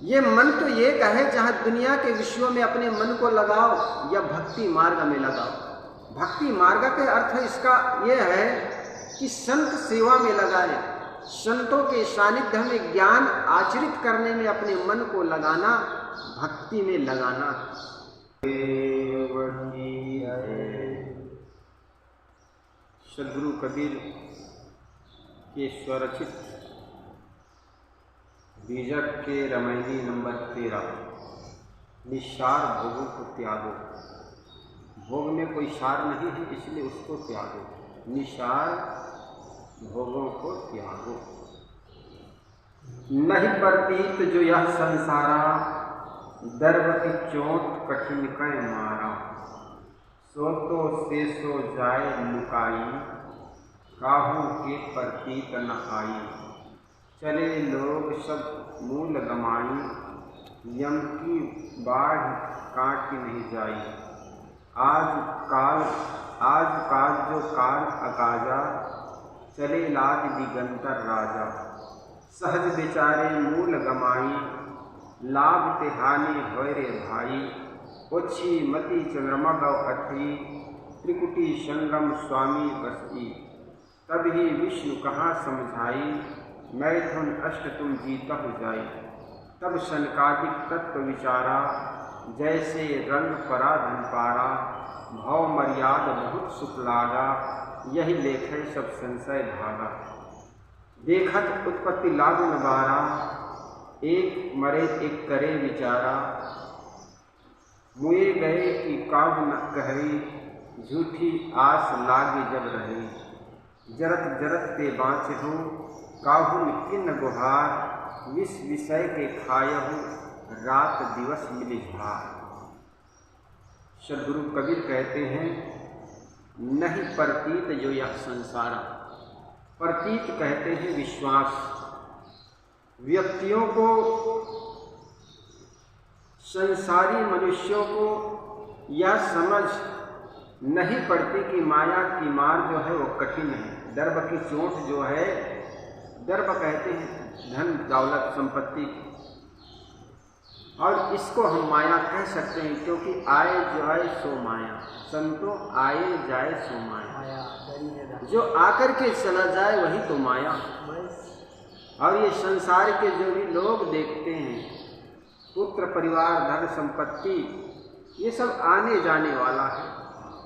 ये मन तो ये कहे जहां दुनिया के विषयों में अपने मन को लगाओ या भक्ति मार्ग में लगाओ। भक्ति मार्ग के अर्थ इसका यह है कि संत सेवा में लगाए, संतों के सानिध्य में ज्ञान आचरित करने में अपने मन को लगाना, भक्ति में लगाना। सद्गुरु कबीर के स्वरचित बीजक के रमैली नंबर 13। निस्सार भोगों को त्यागो। भोग में कोई सार नहीं है, इसलिए उसको त्यागो। निस्सार भोगों को त्यागो। नहीं प्रतीत जो यह संसारा, दर्व की चोट कठिन कै मारा। सो तो से सो जाए लुकाई, काहू के प्रतीत न आई। चले लोग सब मूल गमाई, यम की बाढ़ काट नहीं जाई। आज काज जो काल अकाजा, चले लाज दिगंतर राजा। सहज बेचारे मूल गमाई, लाभ तिहानी होय रे भाई। ओछी मति चंद्रमा गौ अथी, त्रिकुटी संगम स्वामी बसी। तब ही विष्णु कहाँ समझाई, मैथुन अष्ट तुम जीता हो जाई। तब शनकादिक तत्व विचारा, जैसे रंग पराधन पारा। भाव मर्याद बहुत सुख लागा, यही लेखे सब संशय भागा। देखत उत्पत्ति लागु नबारा, एक मरे एक करे विचारा। मुए गए कि काहू न कहरी, झूठी आस लागी जब रही। जरत जरत ते बाँचे हो, काहू किन्न गुहार। विष विषय के खायहु, रात दिवस मिली झार। सद्गुरु कबीर कहते हैं, नहीं प्रतीत जो यह संसारा। प्रतीत कहते हैं विश्वास। व्यक्तियों को, संसारी मनुष्यों को यह समझ नहीं पड़ती कि माया की मार जो है वो कठिन है। दर्भ की चोट जो है, दर्भ कहते हैं धन दौलत संपत्ति, और इसको हम माया कह सकते हैं, क्योंकि आए जाए सो माया। संतो आए जाए सो माया। जो आकर के चला जाए वही तो माया। और ये संसार के जो भी लोग देखते हैं, पुत्र परिवार धन संपत्ति, ये सब आने जाने वाला है।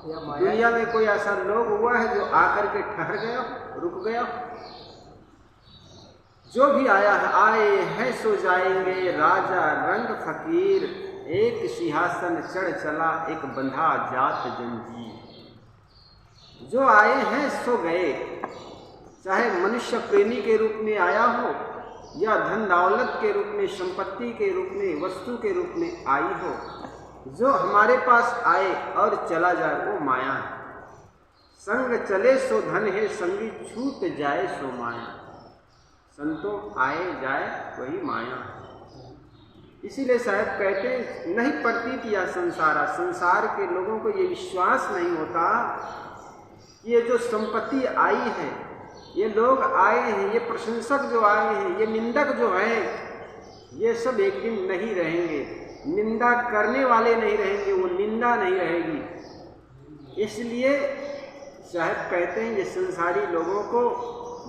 दुनिया में कोई ऐसा लोग हुआ है जो आकर के ठहर गया, रुक गया? जो भी आया है, आए हैं सो जाएंगे। राजा रंग फकीर, एक सिंहासन चढ़ चला, एक बंधा जात जंजीर। जो आए हैं सो गए, चाहे मनुष्य प्रेमी के रूप में आया हो, या धन दौलत के रूप में, संपत्ति के रूप में, वस्तु के रूप में आई हो। जो हमारे पास आए और चला जाए वो माया है। संग चले सो धन है, संगी छूट जाए सो माया। संतों आए जाए वही माया है। इसीलिए साहब कहते हैं, नहीं प्रतीत या संसारा। संसार के लोगों को ये विश्वास नहीं होता, ये जो संपत्ति आई है, ये लोग आए हैं, ये प्रशंसक जो आए हैं, ये निंदक जो हैं, ये सब एक दिन नहीं रहेंगे। निंदा करने वाले नहीं रहेंगे, वो निंदा नहीं रहेगी। इसलिए साहब कहते हैं, ये संसारी लोगों को,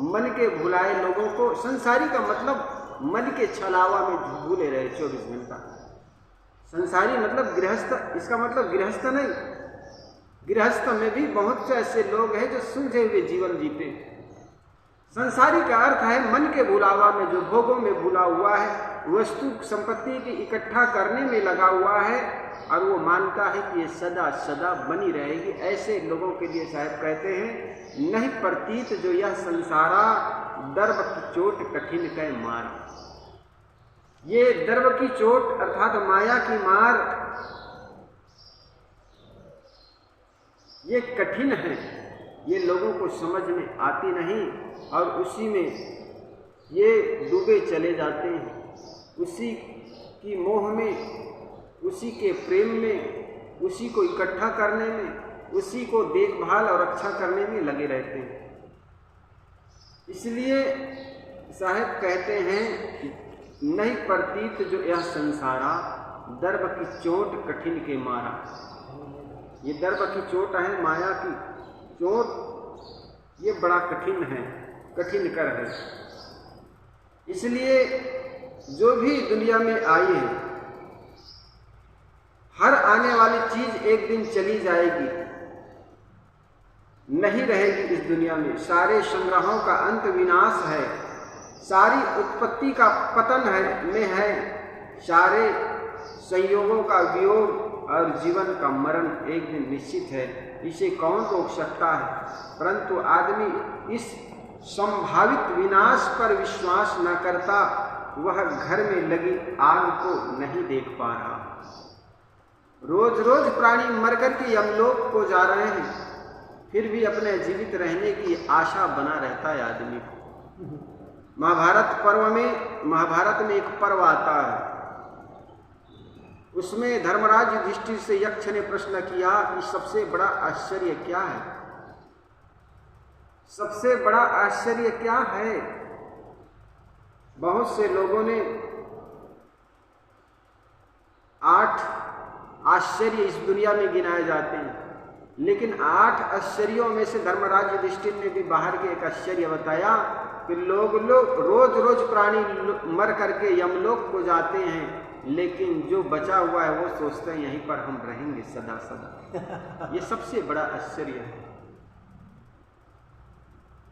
मन के भुलाए लोगों को, संसारी का मतलब मन के छलावा में भूले रहे 24 घंटा। संसारी मतलब गृहस्थ, इसका मतलब गृहस्थ नहीं। गृहस्थ में भी बहुत से ऐसे लोग हैं जो सुलझे हुए जीवन जीते। संसारी का अर्थ है मन के भुलावा में, जो भोगों में भुला हुआ है, वस्तु संपत्ति की इकट्ठा करने में लगा हुआ है, और वो मानता है कि ये सदा सदा बनी रहेगी। ऐसे लोगों के लिए साहब कहते हैं, नहीं प्रतीत जो यह संसारा, दर्भ की चोट कठिन कै मार। ये दर्भ की चोट अर्थात माया की मार, ये कठिन है, ये लोगों को समझ में आती नहीं, और उसी में ये डूबे चले जाते हैं। उसी की मोह में, उसी के प्रेम में, उसी को इकट्ठा करने में, उसी को देखभाल और रक्षा करने में लगे रहते हैं। इसलिए साहब कहते हैं नहीं प्रतीत जो यह संसारा, दर्भ की चोट कठिन के मारा। ये दर्भ की चोट है, माया की चोट, ये बड़ा कठिन है, कठिन कर है। इसलिए जो भी दुनिया में आई है, हर आने वाली चीज एक दिन चली जाएगी, नहीं रहेगी इस दुनिया में। सारे संग्रहों का अंत विनाश है, सारी उत्पत्ति का पतन है, सारे संयोगों का वियोग और जीवन का मरण एक दिन निश्चित है। इसे कौन रोक सकता है? परंतु आदमी इस संभावित विनाश पर विश्वास न करता, वह घर में लगी आग को नहीं देख पा रहा। रोज रोज प्राणी मरकर के यमलोक को जा रहे हैं, फिर भी अपने जीवित रहने की आशा बना रहता है आदमी को। महाभारत में एक पर्व आता है, उसमें धर्मराज युधिष्ठिर से यक्ष ने प्रश्न किया कि सबसे बड़ा आश्चर्य क्या है? सबसे बड़ा आश्चर्य क्या है? बहुत से लोगों ने 8 आश्चर्य इस दुनिया में गिनाए जाते हैं, लेकिन 8 आश्चर्यों में से धर्मराज युधिष्ठिर ने भी बाहर के एक आश्चर्य बताया कि लोग रोज रोज प्राणी मर करके यमलोक को जाते हैं, लेकिन जो बचा हुआ है वो सोचते हैं यहीं पर हम रहेंगे सदा सदा। ये सबसे बड़ा आश्चर्य है।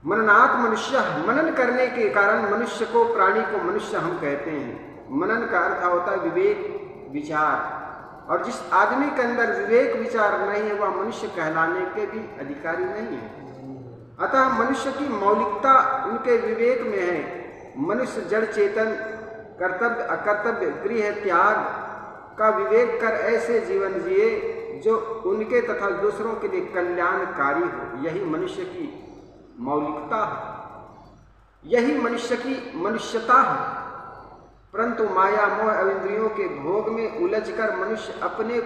मननात् मनुष्य, मनन करने के कारण मनुष्य को, प्राणी को मनुष्य हम कहते हैं। मनन का अर्थ होता है विवेक, विचार, और जिस आदमी के अंदर विवेक विचार नहीं है वह मनुष्य कहलाने के भी अधिकारी नहीं है। अतः मनुष्य की मौलिकता उनके विवेक में है। मनुष्य जड़ चेतन, कर्तव्य अकर्तव्य, गृह त्याग का विवेक कर ऐसे जीवन जिए जो उनके तथा दूसरों के लिए कल्याणकारी हो। यही मनुष्य की मौलिकता है, यही मनुष्य की मनुष्यता है। परंतु माया मोह इंद्रियों के भोग में उलझकर मनुष्य अपने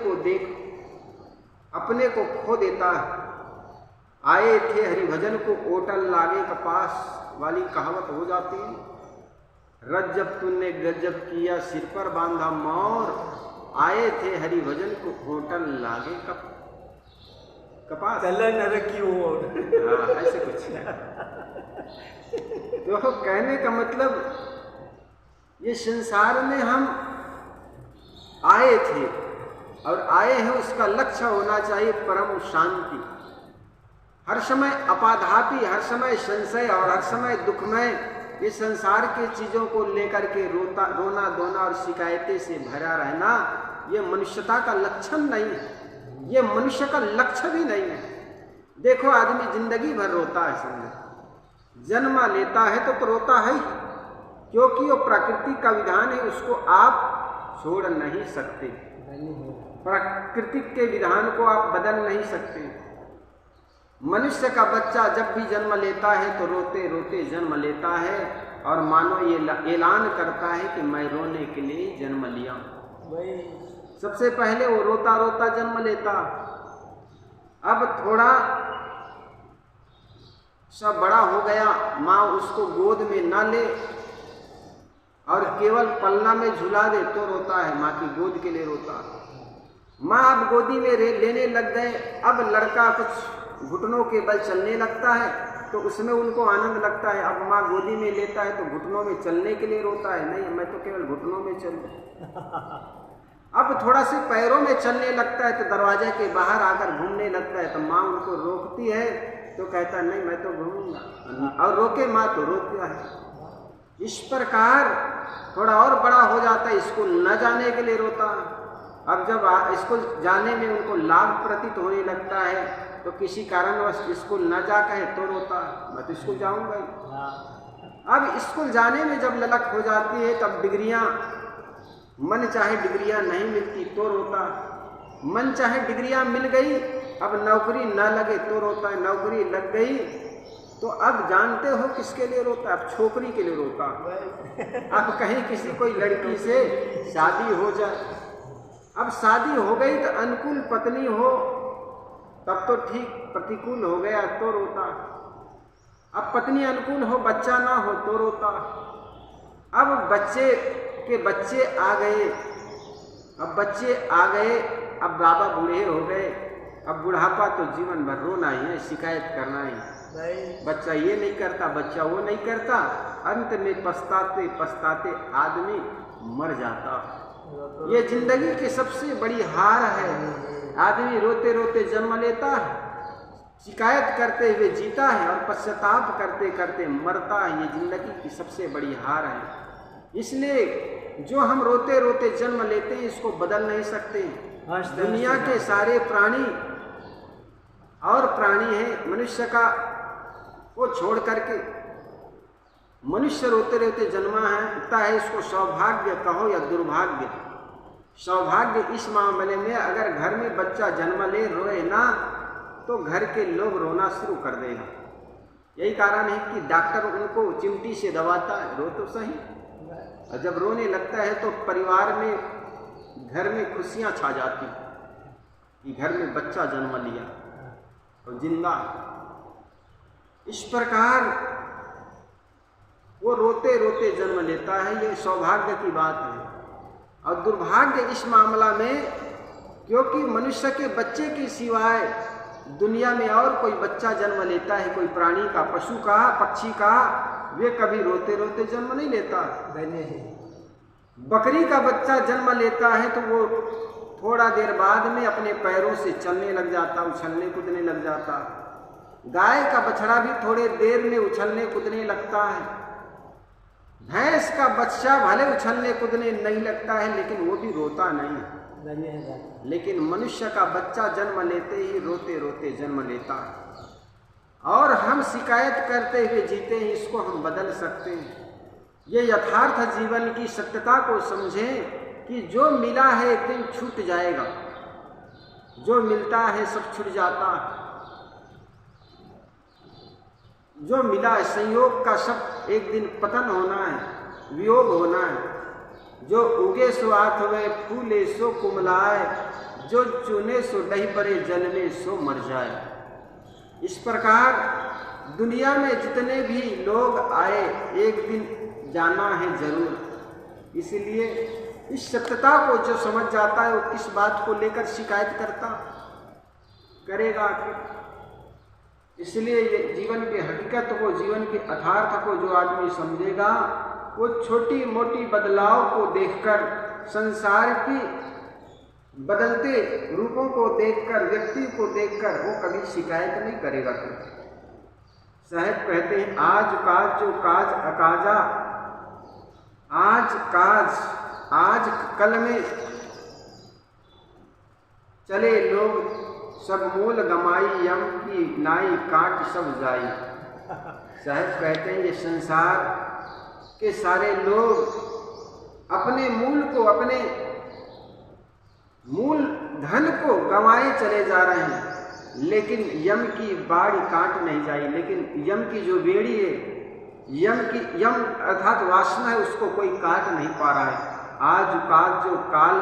को खो देता है। आए थे हरिभजन को ओटल लागे कपास वाली कहावत हो जाती है। रज्जब तूने गजब किया, सिर पर बांधा मोर, आए थे हरिभजन को होटल लागे कपास की ओर। ऐसे कुछ तो कहने का मतलब ये संसार में हम आए थे और आए हैं, उसका लक्ष्य होना चाहिए परम शांति। हर समय अपाधापी, हर समय संशय और हर समय दुखमय ये संसार के चीजों को लेकर के रोना धोना और शिकायतें से भरा रहना, ये मनुष्यता का लक्षण नहीं है, ये मनुष्य का लक्ष्य भी नहीं है। देखो आदमी जिंदगी भर रोता है, समझो जन्म लेता है तो रोता है, क्योंकि वो प्रकृति का विधान है, उसको आप छोड़ नहीं सकते। प्रकृति के विधान को आप बदल नहीं सकते। मनुष्य का बच्चा जब भी जन्म लेता है तो रोते रोते जन्म लेता है और मानो ये ऐलान करता है कि मैं रोने के लिए जन्म लिया। सबसे पहले वो रोता रोता जन्म लेता, अब थोड़ा सब बड़ा हो गया, माँ उसको गोद में ना ले और केवल पलना में झुला दे तो रोता है, माँ की गोद के लिए रोता। माँ अब गोदी में लेने लग गए, अब लड़का कुछ घुटनों के बल चलने लगता है तो उसमें उनको आनंद लगता है। अब माँ गोदी में लेता है तो घुटनों में चलने के लिए रोता है, नहीं मैं तो केवल घुटनों में चलूं। अब थोड़ा से पैरों में चलने लगता है तो दरवाजे के बाहर आकर घूमने लगता है तो माँ उनको रोकती है तो कहता नहीं मैं तो घूमूंगा, और रोके माँ तो रोकता है। इस प्रकार थोड़ा और बड़ा हो जाता है, स्कूल न जाने के लिए रोता। अब जब स्कूल जाने में उनको लाभ प्रतीत होने लगता है तो किसी कारणवश स्कूल न जा कहे तो रोता, मैं तो स्कूल जाऊंगा ही। अब स्कूल जाने में जब ललक हो जाती है तब डिग्रियां, मन चाहे डिग्रियां नहीं मिलती तो रोता, मन चाहे डिग्रियां मिल गई अब नौकरी न लगे तो रोता है, नौकरी लग गई तो अब जानते हो किसके लिए रोता, अब छोकरी के लिए रोता। अब कहीं किसी कोई लड़की से शादी हो जाए, अब शादी हो गई तो अनुकूल पत्नी हो तब तो ठीक, प्रतिकूल हो गया तो रोता। अब पत्नी अनुकूल हो बच्चा ना हो तो रोता। अब बच्चे कि बच्चे आ गए, अब बच्चे आ गए, अब बाबा बूढ़े हो गए, अब बुढ़ापा तो जीवन भर रोना ही है, शिकायत करना ही। बच्चा ये नहीं करता, बच्चा वो नहीं करता, अंत में पछताते पछताते आदमी मर जाता। ये जिंदगी की सबसे बड़ी हार है। आदमी रोते रोते जन्म लेता है, शिकायत करते हुए जीता है और पश्चाताप करते करते मरता है। ये जिंदगी की सबसे बड़ी हार है। इसलिए जो हम रोते रोते जन्म लेते हैं इसको बदल नहीं सकते। दुनिया के सारे प्राणी और प्राणी है, मनुष्य का वो छोड़ करके मनुष्य रोते रोते जन्मा है। इसको सौभाग्य कहो या दुर्भाग्य। सौभाग्य इस मामले में अगर घर में बच्चा जन्म ले रोए ना तो घर के लोग रोना शुरू कर देगा। यही कारण है कि डॉक्टर उनको चिमटी से दबाता है, रो तो सही, और जब रोने लगता है तो परिवार में घर में खुशियां छा जाती कि घर में बच्चा जन्म लिया और जिंदा। इस प्रकार वो रोते रोते जन्म लेता है, ये सौभाग्य की बात है। और दुर्भाग्य इस मामला में, क्योंकि मनुष्य के बच्चे के सिवाय दुनिया में और कोई बच्चा जन्म लेता है, कोई प्राणी का, पशु का, पक्षी का, वे कभी रोते रोते जन्म नहीं लेता। बकरी का बच्चा जन्म लेता है तो वो थोड़ा देर बाद में अपने पैरों से चलने लग जाता, उछलने कूदने लग जाता। गाय का बछड़ा भी थोड़े देर में उछलने कूदने लगता है। भैंस का बच्चा भले उछलने कूदने नहीं लगता है लेकिन वो भी रोता नहीं। लेकिन मनुष्य का बच्चा जन्म लेते ही रोते रोते जन्म लेता है। और हम शिकायत करते हुए जीते हैं, इसको हम बदल सकते हैं। ये यथार्थ जीवन की सत्यता को समझें कि जो मिला है एक दिन छूट जाएगा, जो मिलता है सब छूट जाता है। जो मिला है संयोग का सब एक दिन पतन होना है, वियोग होना है। जो उगे सो आठ हुए, फूले सो कुमलाए, जो चुने सो डही परे, जन्मे सो मर जाए। इस प्रकार दुनिया में जितने भी लोग आए एक दिन जाना है जरूर। इसलिए इस सत्यता को जो समझ जाता है वो किस बात को लेकर शिकायत करता करेगा। इसलिए ये जीवन की हकीकत को, जीवन के यथार्थ को जो आदमी समझेगा वो छोटी मोटी बदलाव को देखकर, संसार की बदलते रूपों को देखकर, व्यक्ति को देखकर वो कभी शिकायत नहीं करेगा। साहब कहते हैं आज काज जो काज अकाजा, आज काज आज कल में चले लोग, सब मूल गमाई यम की नाई, काट सब जाई। साहब कहते हैं ये संसार के सारे लोग अपने मूल को, अपने मूल धन को गंवाए चले जा रहे हैं, लेकिन यम की बाड़ी काट नहीं जाई। लेकिन यम की जो बेड़ी है, यम अर्थात वासना है, उसको कोई काट नहीं पा रहा है। आज काज जो काल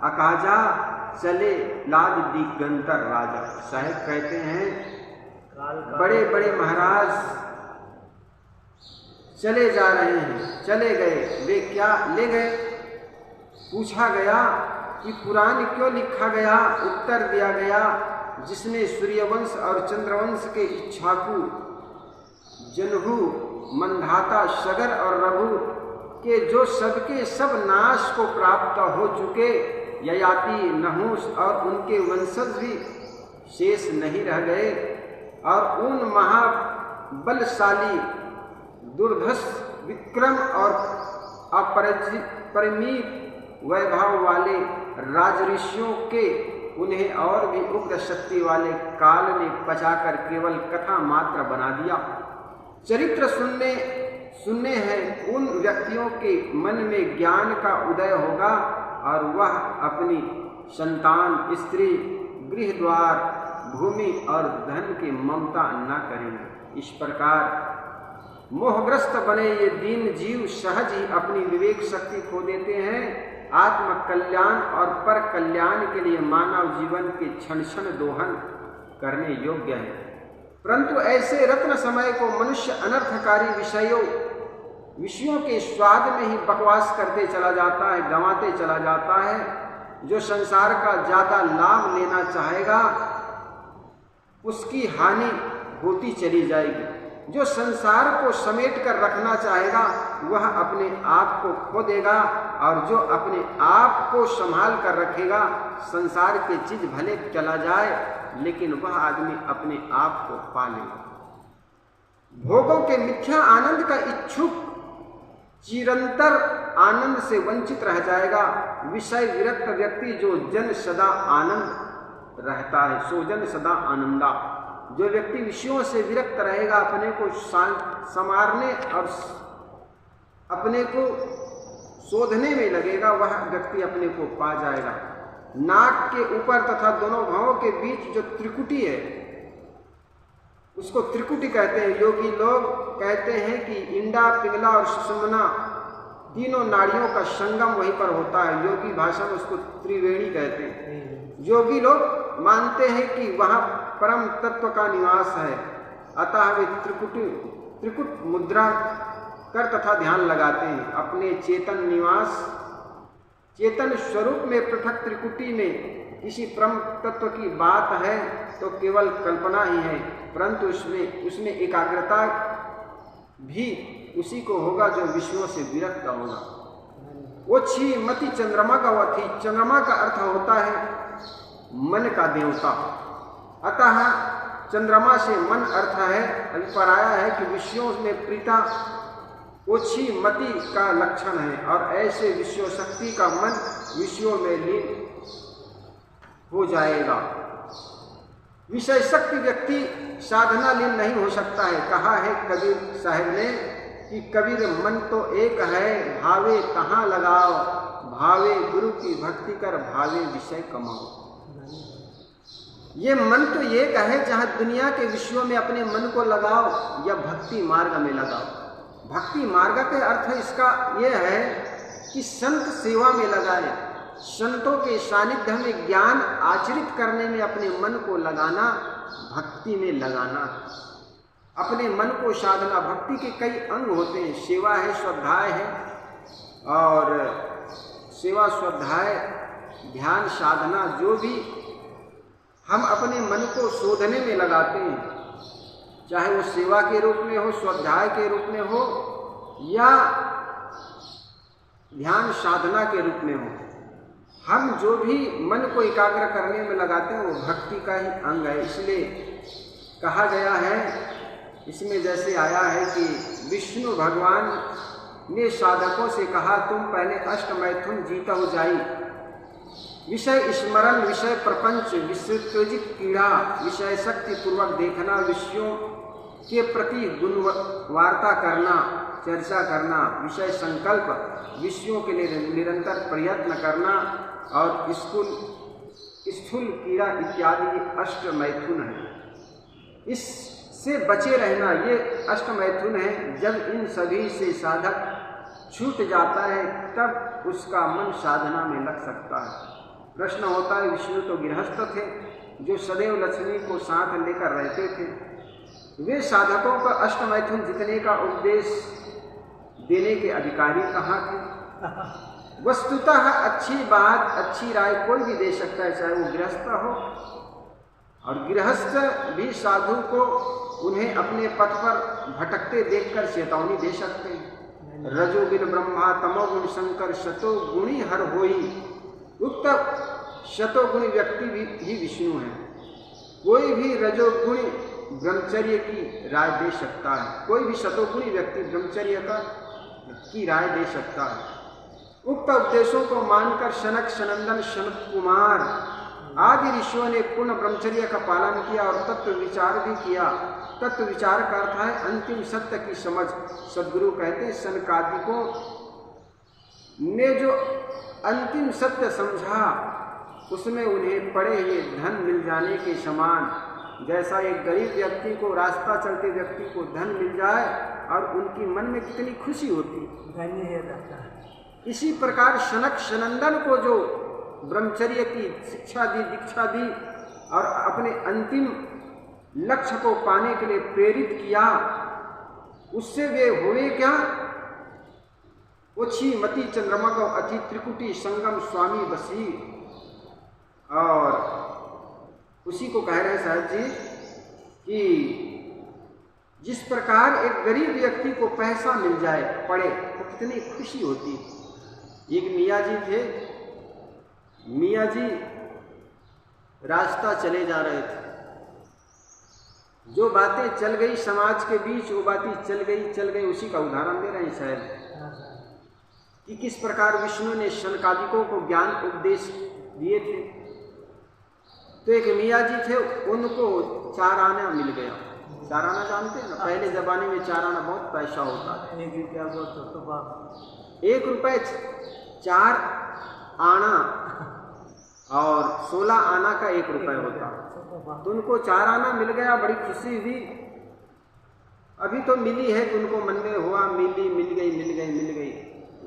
अकाजा, चले लाद दिगंतर राजा। साहब कहते हैं बड़े बड़े महाराज चले जा रहे हैं, चले गए। वे क्या ले गए? पूछा गया कि पुराण क्यों लिखा गया? उत्तर दिया गया जिसने सूर्यवंश और चंद्रवंश के इच्छाकु, जनहु, मंधाता, सगर और रघु के जो सबके सब नाश को प्राप्त हो चुके, ययाति, नहुस और उनके वंशज भी शेष नहीं रह गए, और उन महाबलशाली, दुर्धर्ष, विक्रम और अपरिमित वैभव वाले राजऋषियों के उन्हें और भी उग्र शक्ति वाले काल ने पचाकर केवल कथा मात्र बना दिया। चरित्र सुनने हैं उन व्यक्तियों के मन में ज्ञान का उदय होगा और वह अपनी संतान, स्त्री, गृह द्वार, भूमि और धन की ममता न करेंगे। इस प्रकार मोहग्रस्त बने ये दीन जीव सहज ही अपनी विवेक शक्ति खो देते हैं। आत्म कल्याण और पर कल्याण के लिए मानव जीवन के क्षण क्षण दोहन करने योग्य है, परंतु ऐसे रत्न समय को मनुष्य अनर्थकारी विषयों विषयों के स्वाद में ही बकवास करते चला जाता है, गंवाते चला जाता है। जो संसार का ज़्यादा लाभ लेना चाहेगा उसकी हानि होती चली जाएगी। जो संसार को समेट कर रखना चाहेगा वह अपने आप को खो देगा, और जो अपने आप को संभाल कर रखेगा, संसार की चीज भले चला जाए लेकिन वह आदमी अपने आप को पा लेगा। भोगों के मिथ्या आनंद का इच्छुक चिरंतर आनंद से वंचित रह जाएगा। विषय विरक्त व्यक्ति जो जन सदा आनंद रहता है, सो जन सदा आनंदा। जो व्यक्ति विषयों से विरक्त रहेगा, अपने को संवारने और अपने को शोधने में लगेगा, वह व्यक्ति अपने को पा जाएगा। नाक के ऊपर तथा दोनों भौं के बीच जो त्रिकुटी है उसको त्रिकुटी कहते हैं। योगी लोग कहते हैं कि इंडा, पिंगला और सुषुम्ना तीनों नाड़ियों का संगम वहीं पर होता है। योगी भाषा में उसको त्रिवेणी कहते हैं। योगी लोग मानते हैं कि वहाँ परम तत्व का निवास है, अतः वे त्रिकुट मुद्रा कर तथा ध्यान लगाते हैं। अपने चेतन निवास, चेतन स्वरूप में पृथक त्रिकुटी में किसी परम तत्व की बात है तो केवल कल्पना ही है, परंतु उसमें एकाग्रता भी उसी को होगा जो विषयों से विरक्त होगा। ओछी मति चंद्रमा का वथी। चंद्रमा का अर्थ होता है मन का देवता, अतः चंद्रमा से मन अर्थ है। अभिप्राय है कि विषयों में प्रीता ओछी मति का लक्षण है, और ऐसे विषयों शक्ति का मन विषयों में लीन हो जाएगा। विषय शक्ति व्यक्ति साधना लीन नहीं हो सकता है। कहा है कबीर साहब ने कि कबीर मन तो एक है, भावे कहाँ लगाओ, भावे गुरु की भक्ति कर, भावे विषय कमाओ। ये मन तो एक है, जहाँ दुनिया के विषयों में अपने मन को लगाओ या भक्ति मार्ग में लगाओ। भक्ति मार्ग के अर्थ इसका यह है कि संत सेवा में लगाए, संतों के सानिध्य में ज्ञान आचरित करने में अपने मन को लगाना, भक्ति में लगाना। अपने मन को साधना, भक्ति के कई अंग होते हैं। सेवा है, स्वाध्याय है, और सेवा, स्वाध्याय, ध्यान, साधना, जो भी हम अपने मन को शोधने में लगाते हैं, चाहे वो सेवा के रूप में हो, स्वाध्याय के रूप में हो, या ध्यान साधना के रूप में हो, हम जो भी मन को एकाग्र करने में लगाते हैं वो भक्ति का ही अंग है। इसलिए कहा गया है, इसमें जैसे आया है कि विष्णु भगवान ने साधकों से कहा, तुम पहले अष्टमैथुन जीता हो जाई, विषय स्मरण, विषय प्रपंच, विषयोजित कीड़ा, विषय शक्ति पूर्वक देखना, विषयों के प्रति गुणवार्ता करना, चर्चा करना, विषय संकल्प, विषयों के लिए निरंतर प्रयत्न करना, और स्थूल कीड़ा इत्यादि ये अष्टमैथुन है। इससे बचे रहना, ये अष्टमैथुन है। जब इन सभी से साधक छूट जाता है तब उसका मन साधना में लग सकता है। प्रश्न होता है, विष्णु तो गृहस्थ थे जो सदैव लक्ष्मी को साथ लेकर रहते थे, वे साधकों का अष्टमैथुन जितने का उपदेश देने के अधिकारी कहाँ थे? वस्तुतः अच्छी बात, अच्छी राय कोई भी दे सकता है, चाहे वो गृहस्थ हो, और गृहस्थ भी साधु को उन्हें अपने पथ पर भटकते देखकर चेतावनी दे सकते हैं। रजोगुण ब्रह्मा, तमोगुण शंकर, शतोगुणी हर होई। उक्त शतोगुणी व्यक्ति भी विष्णु है। कोई भी रजोगुणी ब्रह्मचर्य की राय दे सकता है, कोई भी शतोगुणी व्यक्ति ब्रह्मचर्य की राय दे सकता है। उक्त उपदेशों को मानकर सनक, सनंदन, सनत कुमार आदि ऋषियों ने पूर्ण ब्रह्मचर्य का पालन किया और तत्व विचार भी किया। तत्व विचार का अर्थ है अंतिम सत्य की समझ। सद्गुरु कहते हैं, सनकादिकों ने जो अंतिम सत्य समझा उसमें उन्हें पड़े हुए धन मिल जाने के समान, जैसा एक गरीब व्यक्ति को, रास्ता चलते व्यक्ति को धन मिल जाए और उनकी मन में कितनी खुशी होती, धन्य है रहता है। इसी प्रकार सनक सनंदन को जो ब्रह्मचर्य की शिक्षा दी, दीक्षा दी और अपने अंतिम लक्ष्य को पाने के लिए प्रेरित किया, उससे वे हुए क्या ओछी मति चंद्रमा को अति त्रिकुटी संगम स्वामी बसी। और उसी को कह रहे हैं साहब जी कि जिस प्रकार एक गरीब व्यक्ति को पैसा मिल जाए पड़े तो कितनी खुशी होती। एक मियाँ जी थे, मियाँ जी रास्ता चले जा रहे थे, जो बातें चल गई समाज के बीच वो बातें चल गई, उसी का उदाहरण दे रहे हैं शायद कि किस प्रकार विष्णु ने शनकादिकों को ज्ञान उपदेश दिए थे। तो एक मियाँ जी थे, उनको 4 आना मिल गया। 4 आना जानते हैं ना, पहले जमाने में 4 आना बहुत पैसा होता है। 1 रुपये 4 आना और 16 आना का 1 रुपये होता। तो उनको 4 आना मिल गया, बड़ी खुशी हुई। अभी तो मिली है तो उनको मन में हुआ मिल गई।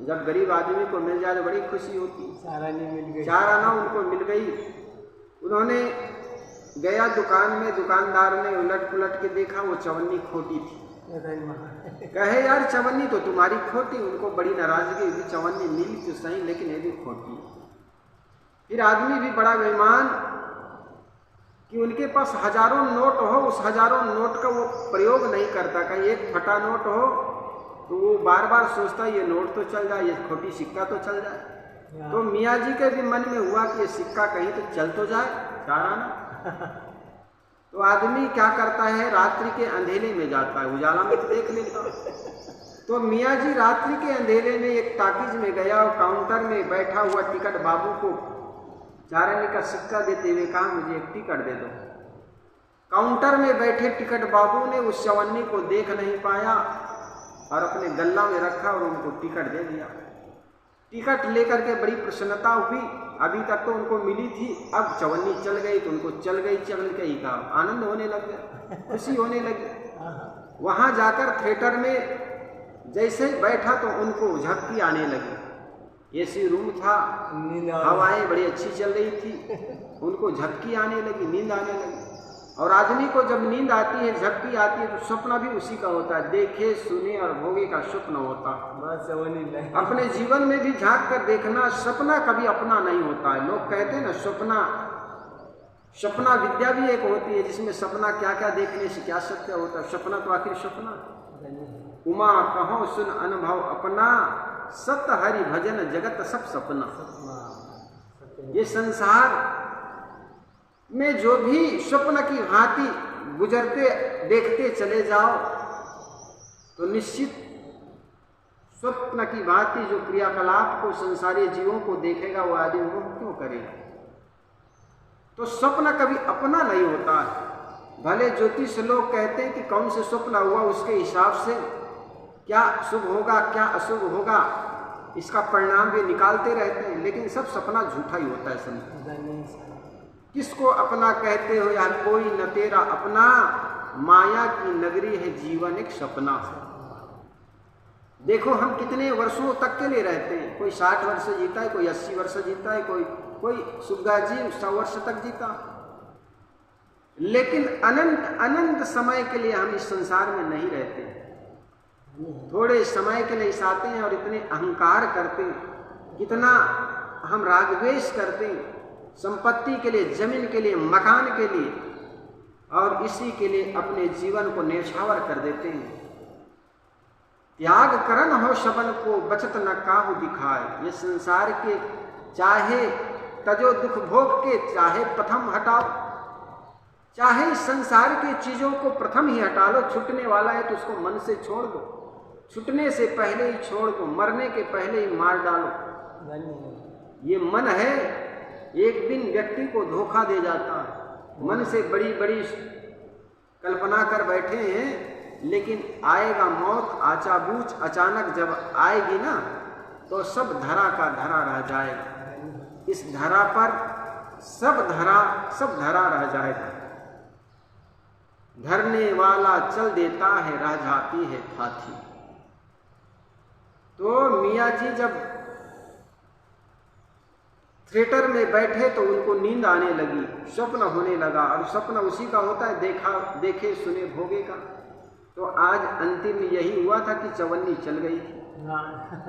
जब गरीब आदमी को मिल जाए तो बड़ी खुशी होती। 4 आना उनको मिल गई। उन्होंने गया दुकान में, दुकानदार ने उलट पुलट के देखा, वो चवन्नी खोटी थी। कहे यार चवन्नी तो तुम्हारी खोटी। उनको बड़ी नाराजगी हुई, चवन्नी मिली तो सही लेकिन ये भी खोटी। फिर आदमी भी बड़ा बेईमान कि उनके पास हजारों नोट हो, उस हजारों नोट का वो प्रयोग नहीं करता। कहीं एक फटा नोट हो तो वो बार बार सोचता ये नोट तो चल जाए, ये खोटी सिक्का तो चल जाए। तो मियाँ जी के भी मन में हुआ कि ये सिक्का कहीं तो चल तो जाए, 4 आना। तो आदमी क्या करता है, रात्रि के अंधेरे में जाता है, उजाला में तो देख लेता। तो मियाँ जी रात्रि के अंधेरे में एक टाकीज में गया और काउंटर में बैठा हुआ टिकट बाबू को 4 आने का सिक्का देते हुए कहा मुझे एक टिकट दे दो। काउंटर में बैठे टिकट बाबू ने उस चवन्नी को देख नहीं पाया और अपने गल्ला में रखा और उनको टिकट दे दिया। टिकट लेकर के बड़ी प्रसन्नता हुई। अभी तक तो उनको मिली थी, अब चवन्नी चल गई तो उनको चल के ही का आनंद होने लग गया, खुशी होने लगी। वहां जाकर थिएटर में जैसे बैठा तो उनको झपकी आने लगी। एसी रूम था, हवाएं बड़ी अच्छी चल रही थी, उनको झपकी आने लगी, नींद आने लगी। और आदमी को जब नींद आती है, झपकी आती है तो सपना भी उसी का होता है, देखे सुने और भोगे का स्वप्न होता। अपने जीवन में भी झांक कर देखना, सपना कभी अपना नहीं होता है। लोग कहते हैं ना सपना विद्या भी एक होती है जिसमें सपना क्या क्या देखने से क्या सत्य होता है। सपना तो आखिर सपना। उमा कहो सुन अनुभव अपना, सत हरि भजन जगत सब सपना। ये संसार में जो भी स्वप्न की भांति गुजरते देखते चले जाओ तो निश्चित स्वप्न की भांति जो क्रियाकलाप को संसारी जीवों को देखेगा वो आदमी मोह क्यों करेगा। तो स्वप्न कभी अपना नहीं होता है। भले ज्योतिष लोग कहते हैं कि कौन से स्वप्न हुआ उसके हिसाब से क्या शुभ होगा क्या अशुभ होगा, इसका परिणाम भी निकालते रहते हैं, लेकिन सब सपना झूठा ही होता है। समझ किसको अपना कहते हो यार, कोई न तेरा अपना, माया की नगरी है जीवन एक सपना। देखो हम कितने वर्षों तक के लिए रहते हैं, कोई 60 वर्ष जीता है, कोई 80 वर्ष जीता है, कोई सुग्गा जी 100 वर्ष तक जीता। लेकिन अनंत समय के लिए हम इस संसार में नहीं रहते। थोड़े समय के लिए आते हैं और इतने अहंकार करते हैं, कितना हम रागद्वेष करते हैं संपत्ति के लिए, जमीन के लिए, मकान के लिए, और इसी के लिए अपने जीवन को न्यौछावर कर देते हैं। त्याग करन हो शबन को बचत न काहू दिखाए। ये संसार के चाहे तजो दुख भोग के, चाहे प्रथम हटाओ, चाहे इस संसार की चीजों को प्रथम ही हटा लो। छूटने वाला है तो उसको मन से छोड़ दो, छूटने से पहले ही छोड़ दो, मरने के पहले ही मार डालो। ये मन है एक दिन व्यक्ति को धोखा दे जाता है। मन से बड़ी बड़ी कल्पना कर बैठे हैं, लेकिन आएगा मौत आचाबूच, अचानक जब आएगी ना तो सब धरा का धरा रह जाएगा। इस धरा पर सब धरा रह जाएगा। धरने वाला चल देता है, रह जाती है थाथी। तो मियाँ जी जब थिएटर में बैठे तो उनको नींद आने लगी, स्वप्न होने लगा, और स्वप्न उसी का होता है देखे सुने भोगे का। तो आज अंतिम यही हुआ था कि चवन्नी चल गई थी।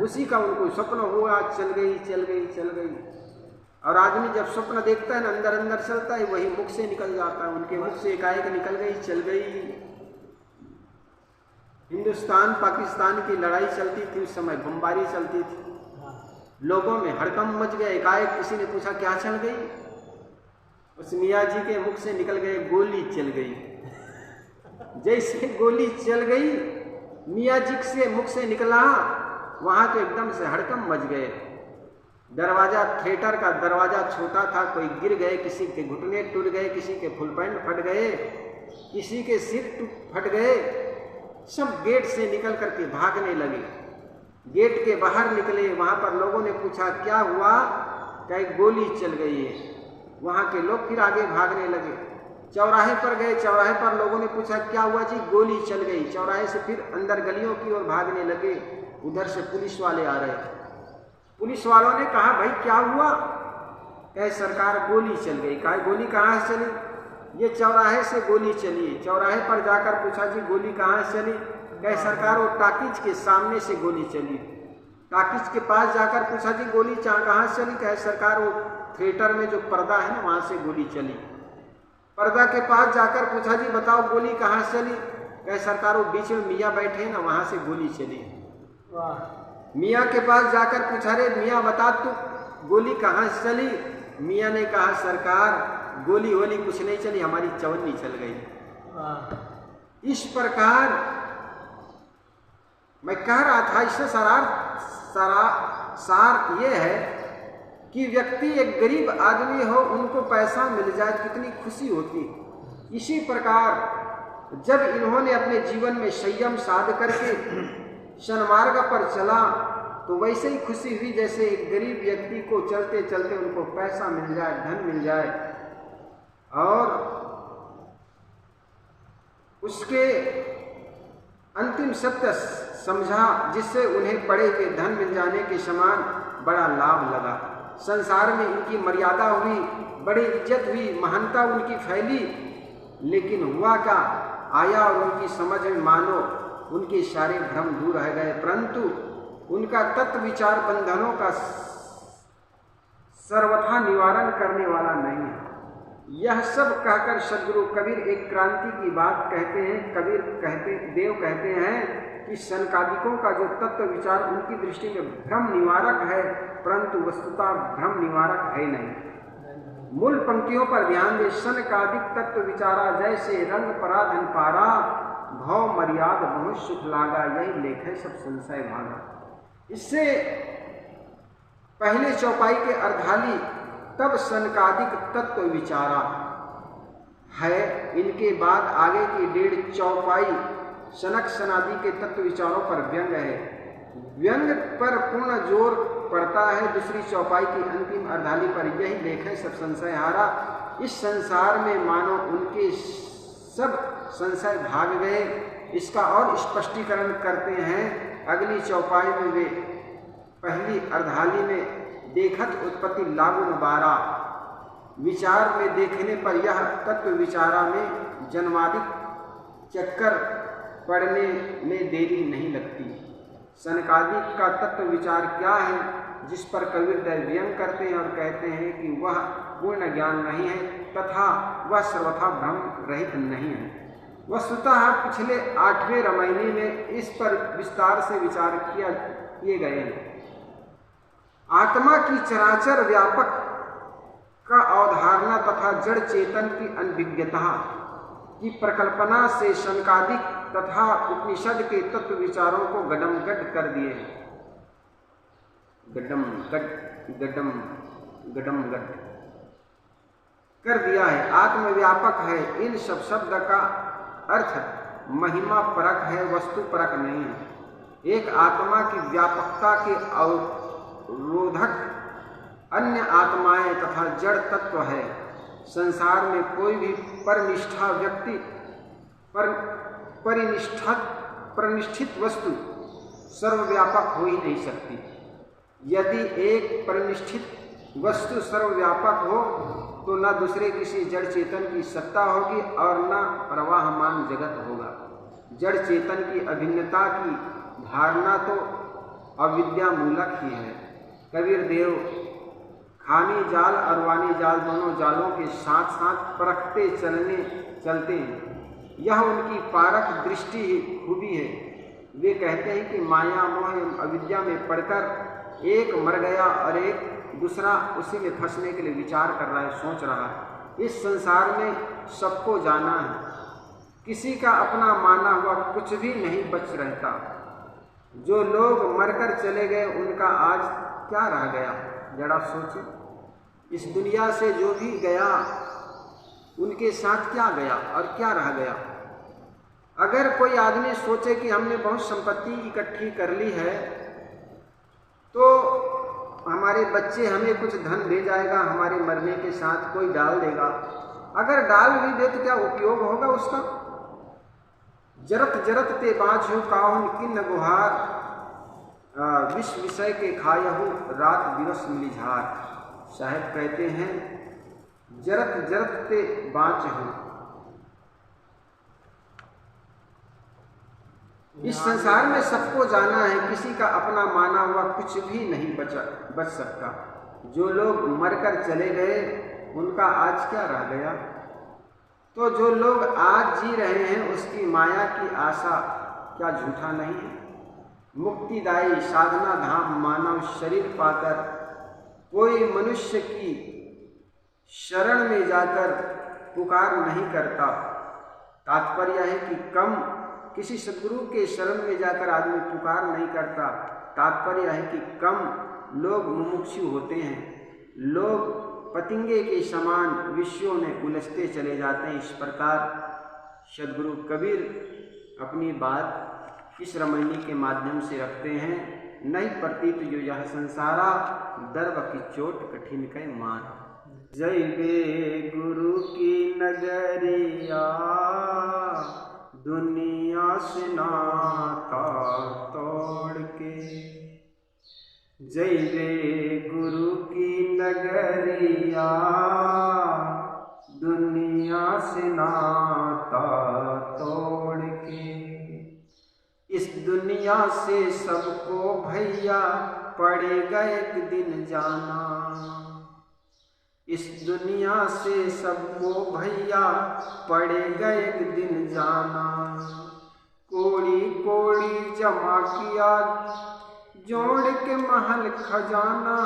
उसी का उनको स्वप्न हुआ, चल गई चल गई चल गई। और आदमी जब स्वप्न देखता है ना, अंदर अंदर चलता है, वही मुख से निकल जाता है, उनके मुख से एकाएक निकल गई, चल गई। हिंदुस्तान पाकिस्तान की लड़ाई चलती थी, उस समय बमबारी चलती थी, लोगों में हड़कंप मच गया। एकाएक किसी ने पूछा क्या चल गई? उस मियाँ जी के मुख से निकल गए, गोली चल गई। जैसे गोली चल गई, मियाँ जी से मुख से निकला, वहां तो एकदम से हड़कंप मच गए। दरवाजा, थिएटर का दरवाजा छोटा था, कोई गिर गए, किसी के घुटने टूट गए, किसी के फुल पैंट फट गए, किसी के सिर फट गए। सब गेट से निकल करके भागने लगे। गेट के बाहर निकले, वहां पर लोगों ने पूछा क्या हुआ? क्या गोली चल गई है। वहां के लोग फिर आगे भागने लगे। चौराहे पर गए, चौराहे पर लोगों ने पूछा क्या हुआ जी? गोली चल गई। चौराहे से फिर अंदर गलियों की ओर भागने लगे। उधर से पुलिस वाले आ रहे। पुलिस वालों ने कहा भाई क्या हुआ? कहे सरकार गोली चल गई। कहा गोली कहाँ से चली? ये चौराहे से गोली चली। चौराहे पर जाकर पूछा जी गोली कहाँ से चली? कहे सरकार वो टाकीज के सामने से गोली चली। टाकीज के पास जाकर पूछा जी गोली कहाँ से चली? कहे सरकार वो थिएटर में जो पर्दा है ना, वहां से गोली चली। पर्दा के पास जाकर पूछा जी बताओ गोली कहाँ से चली? कहे सरकार वो बीच में मियाँ बैठे हैं ना, वहां से गोली चली। मियाँ के पास जाकर पूछा रे मियाँ बता तू गोली कहाँ से चली? मियाँ ने कहा सरकार गोली वोली कुछ नहीं चली, हमारी चवन्नी चल गई। इस प्रकार मैं कह रहा था, इससे सार ये है कि व्यक्ति एक गरीब आदमी हो, उनको पैसा मिल जाए कितनी खुशी होती। इसी प्रकार जब इन्होंने अपने जीवन में संयम साध करके सन्मार्ग पर चला, तो वैसे ही खुशी हुई जैसे एक गरीब व्यक्ति को चलते चलते उनको पैसा मिल जाए, धन मिल जाए, और उसके अंतिम सत्य समझा, जिससे उन्हें पड़े हुए धन मिल जाने के समान बड़ा लाभ लगा। संसार में इनकी मर्यादा हुई, बड़ी इज्जत हुई, महानता उनकी फैली। लेकिन हुआ क्या? आया और उनकी समझ में मानो उनके सारे भ्रम दूर रह गए, परंतु उनका तत्व विचार बंधनों का सर्वथा निवारण करने वाला नहीं है। यह सब कहकर सदगुरु कबीर एक क्रांति की बात कहते हैं। देव कहते हैं कि सनकादिकों का जो तत्व विचार उनकी दृष्टि में भ्रम निवारक है, परंतु वस्तुतः भ्रम निवारक है नहीं। मूल पंक्तियों पर ध्यान दे। सनकादिक तत्व विचारा जैसे रंग पराधन पारा, भव मर्याद बहुत सुख लागा, यही लेख है सब संशय भागा। इससे पहले चौपाई के अर्धाली तब सनकादिक तत्व विचारा है, इनके बाद आगे की 1.5 चौपाई सनक सनादि के तत्व विचारों पर व्यंग है। व्यंग पर पूर्ण जोर पड़ता है दूसरी चौपाई की अंतिम अर्धाली पर। यही लेख है सब संशय हारा। इस संसार में मानो उनके सब संशय भाग गए। इसका और स्पष्टीकरण करते हैं अगली चौपाई में। वे पहली अर्धाली में देखत उत्पत्ति लागू नबारा, विचार में देखने पर यह तत्व विचारा में जन्मादिक चक्कर पड़ने में देरी नहीं लगती। सनकादिक का तत्व विचार क्या है, जिस पर कबीर व्यंग करते हैं और कहते हैं कि वह पूर्ण ज्ञान नहीं है तथा वह सर्वथा भ्रम रहित नहीं है। वस्तुतः पिछले 8वें रामायणी में इस पर विस्तार से विचार किए गए हैं। आत्मा की चराचर व्यापक का अवधारणा तथा जड़ चेतन की अनभिज्ञता की प्रकल्पना से शंकादिक तथा उपनिषद के तत्व विचारों को गडमगड कर दिए। गडमगड कर दिया है। आत्मव्यापक है। इन सब शब्द का अर्थ महिमा परक है, वस्तु परक नहीं है। एक आत्मा की व्यापकता के अवरोधक अन्य आत्माएं तथा जड़ तत्व है। संसार में कोई भी परनिष्ठा व्यक्ति परिनिष्ठित वस्तु सर्वव्यापक हो ही नहीं सकती। यदि एक परिनिष्ठित वस्तु सर्वव्यापक हो तो न दूसरे किसी जड़ चेतन की सत्ता होगी और न प्रवाहमान जगत होगा। जड़ चेतन की अभिन्नता की धारणा तो अविद्या मूलक ही है। कबीर देव खानी जाल और वानी जाल दोनों जालों के साथ साथ परखते चलते हैं। यह उनकी पारख दृष्टि ही खूबी है। वे कहते हैं कि माया मोह एवं अविद्या में पड़कर एक मर गया और एक दूसरा उसी में फंसने के लिए विचार कर रहा है, सोच रहा है। इस संसार में सबको जाना है, किसी का अपना माना हुआ कुछ भी नहीं बच रहता। जो लोग मरकर चले गए उनका आज क्या रह गया, जरा सोचे। इस दुनिया से जो भी गया उनके साथ क्या गया और क्या रह गया। अगर कोई आदमी सोचे कि हमने बहुत संपत्ति इकट्ठी कर ली है तो हमारे बच्चे हमें कुछ धन दे जाएगा, हमारे मरने के साथ कोई डाल देगा। अगर डाल भी दे तो क्या उपयोग होगा उसका। जरत जरत ते बाँझो काहुन किन्न गुहार, विष विषय के खायहु रात दिवस मिलिझार। साहब कहते हैं जरत जरत ते बाँझो। इस संसार में सबको जाना है, किसी का अपना माना हुआ कुछ भी नहीं बच सकता। जो लोग मरकर चले गए उनका आज क्या रह गया। तो जो लोग आज जी रहे हैं उसकी माया की आशा क्या झूठा नहीं है। मुक्तिदायी साधना धाम मानव शरीर पाकर कोई मनुष्य की शरण में जाकर पुकार नहीं करता। तात्पर्य है कि कम किसी सद्गुरु के शरण में जाकर आदमी पुकार नहीं करता। तात्पर्य है कि कम लोग मुमुक्षु होते हैं। लोग पतंगे के समान विषयों में उलझते चले जाते हैं। इस प्रकार सद्गुरु कबीर अपनी बात इस रमणी के माध्यम से रखते हैं। नहीं प्रतीत जो यह संसारा, दर्व की चोट कठिन कै मान। जय बे गुरु की नगरिया, दुनिया से नाता तोड़ के। जय रे गुरु की नगरिया, दुनिया से नाता तोड़ के। इस दुनिया से सबको भैया पड़ेगा एक दिन जाना। इस दुनिया से सबको भैया पड़ेगा एक दिन जाना। कोड़ी कोड़ी जमा किया जोड़ के महल खजाना,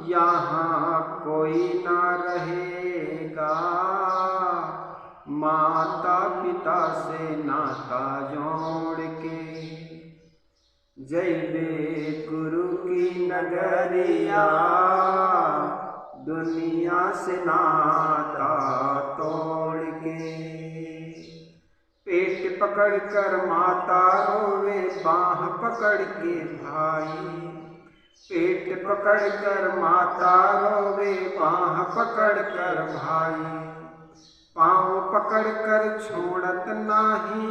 यहाँ कोई ना रहेगा। माता पिता से नाता जोड़ के। जय बे गुरु की नगरिया, दुनिया से नाता तोड़ के। पेट पकड़ कर माता रोवे, बाँह पकड़ के भाई। पेट पकड़ कर माता रोवे, बाँह पकड़ कर भाई। पाँव पकड़ कर छोड़त नाही,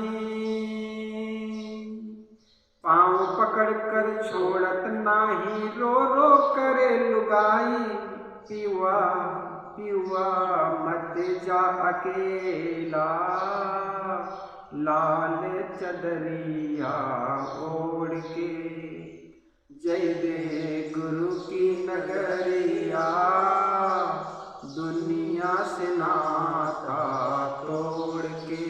पाँव पकड़ कर छोड़त नाही। रो रो करे लुगाई, पिवा पिवा मत जा अकेला। लाल चदरिया ओढ़ के। जय दे गुरु की नगरिया, दुनिया से नाता तोड़ के।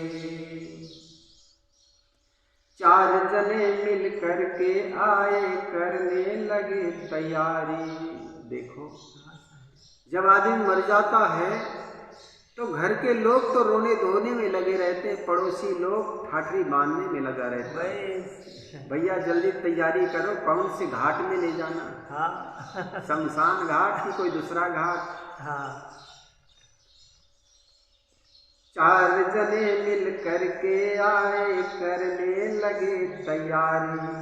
चार जने मिल करके आए, करने लगे तैयारी। देखो, जब आदमी मर जाता है तो घर के लोग तो रोने धोने में लगे रहते हैं, पड़ोसी लोग ठाठरी बांधने में लगा रहता है। भैया जल्दी तैयारी करो, कौन से घाट में ले जाना। हाँ। शमशान घाट की कोई दूसरा घाट। हाँ। चार जने मिल करके आए, करने लगे तैयारी।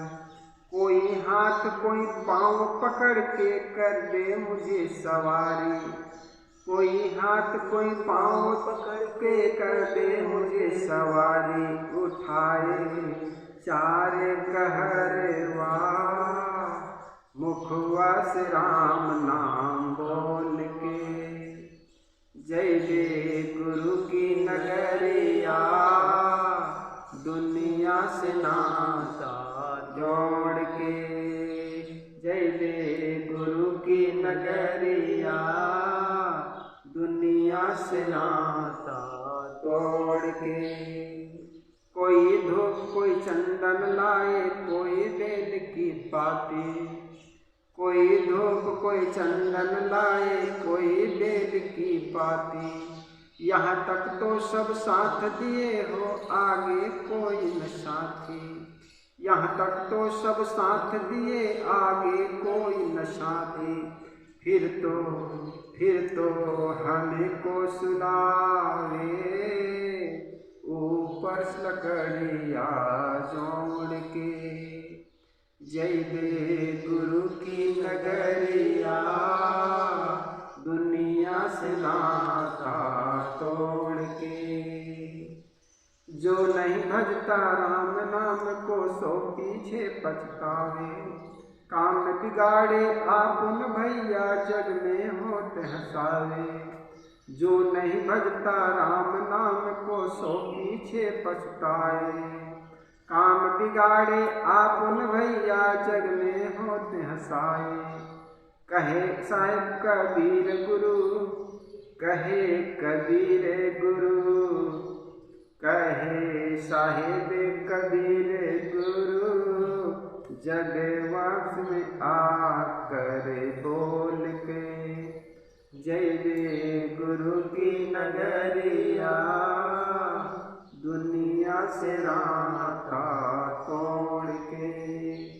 कोई हाथ कोई पाँव पकड़ के कर दे मुझे सवारी। कोई हाथ कोई पाँव पकड़ के कर दे मुझे सवारी। उठाए चार कहरवा, मुखवा से राम नाम बोल के। जय दे गुरु की नगरिया, दुनिया से नाता जोड़ के। लाए कोई बेल की पाती। यहाँ तक तो सब साथ दिए हो, आगे कोई न साथी। यहाँ तक तो सब साथ दिए, आगे कोई न साथी। फिर तो हमको सुनावे ऊपर लकड़िया जोड़ के। जय दे गुरु की नगरिया, दुनिया से नाता तोड़ के। जो नहीं भजता राम नाम को, सो पीछे पछतावे। काम बिगाड़े आपुन भैया, जग में होत हसावे। जो नहीं भजता राम नाम को, सो पीछे पछताए। काम बिगाड़े आपुन भैया, जग में होत हसाए। कहे साहेब कबीर गुरु, कहे कबीर गुरु, कहे साहेब कबीर गुरु। जग वास में आकर बोल के, जय दे गुरु की नगरिया, दुनिया से नाता तोड़ के।